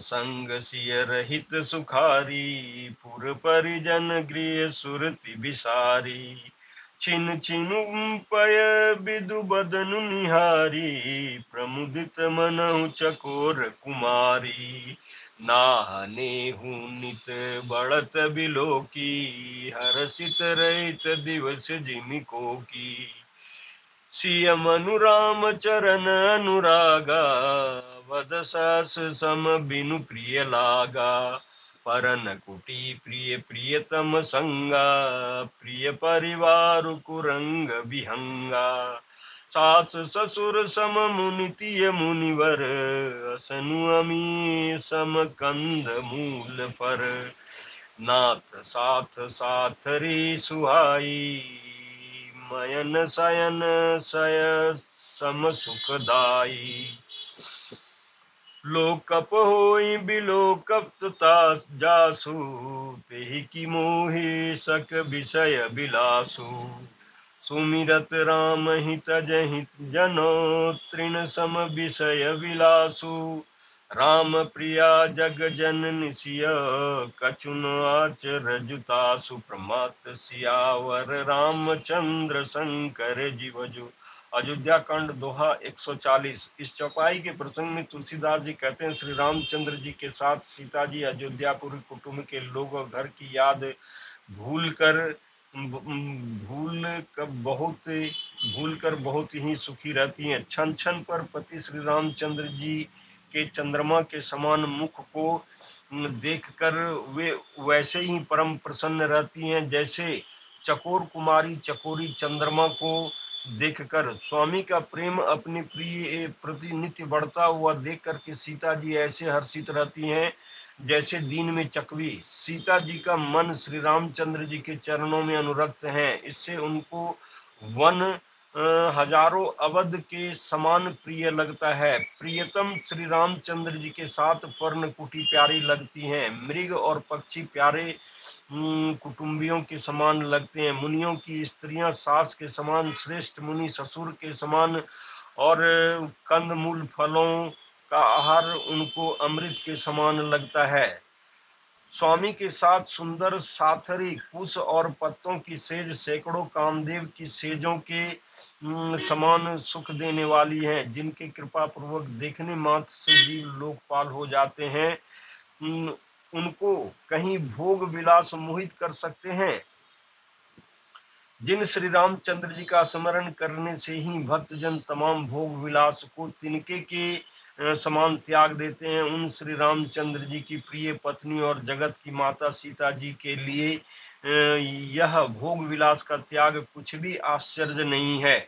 संग सिय रहित सुखारी, पुर परिजन गृह सुरति बिसारी। छिन छिनु पय बिदु बदनु निहारी, प्रमुदित मनहु चकोर कुमारी। नाहनेहु नित बढ़त बिलोकी, हरसित रहित दिवस जिमिको की। सिय मनु राम चरण अनुरागा, वद सास सम बिनु प्रिय लागा। परन कुटी प्रिय प्रियतम संगा, प्रिय परिवार कुरंग विहंगा। सास ससुर सम मुनि तिय मुनिवर, असनु अमी सम कंद मूल पर। नाथ साथ साथरी सुहाई, मयन शयन सय सम सुखदाई। लोकप होई बिलोकपता जासु, तेहि की मोहि सक विषय बिलासु। सुमिरत राम ही तजहि जनो, तृण सम विषय विलासु। राम प्रिया जग जननि सिय, कछु न आचरजुतासु। प्रमात सियावर रामचंद्र शंकर जीवजु। अयोध्या कांड दोहा 140। इस चौपाई के प्रसंग में तुलसीदास जी कहते हैं, श्री रामचंद्र जी के साथ सीता जी अयोध्यापुर कुटुंब के लोग और घर की याद भूल कर बहुत ही सुखी रहती हैं। क्षण क्षण पर पति श्री रामचंद्र जी के चंद्रमा के समान मुख को देखकर वे वैसे ही परम प्रसन्न रहती हैं, जैसे चकोर कुमारी चकोरी चंद्रमा को देखकर। स्वामी का प्रेम अपनी प्रिय प्रति नित्य बढ़ता हुआ देख करके सीता जी ऐसे हर्षित रहती हैं, जैसे दिन में चकवी। सीता जी का मन श्री रामचंद्र जी के चरणों में अनुरक्त है। इससे उनको वन हजारों अवध के समान प्रिय लगता है। प्रियतम श्री रामचंद्र जी के साथ पर्णकुटी प्यारी लगती हैं। मृग और पक्षी प्यारे कुटुंबियों के समान लगते हैं। मुनियों की स्त्रियां सास के समान, श्रेष्ठ मुनि ससुर के समान, और कंदमूल फलों का आहार उनको अमृत के समान लगता है। स्वामी के साथ सुंदर साथरी कुश और पत्तों की सेज सैकड़ों कामदेव की सेजों के समान सुख देने वाली है, जिनके कृपा पूर्वक देखने मात्र से जीव लोकपाल हो जाते हैं। उनको कहीं भोग विलास मोहित कर सकते हैं। जिन श्री रामचंद्र जी का स्मरण करने से ही भक्तजन तमाम भोग विलास को तिनके के समान त्याग देते हैं, उन श्री रामचंद्र जी की प्रिय पत्नी और जगत की माता सीता जी के लिए यह भोग विलास का त्याग कुछ भी आश्चर्य नहीं है।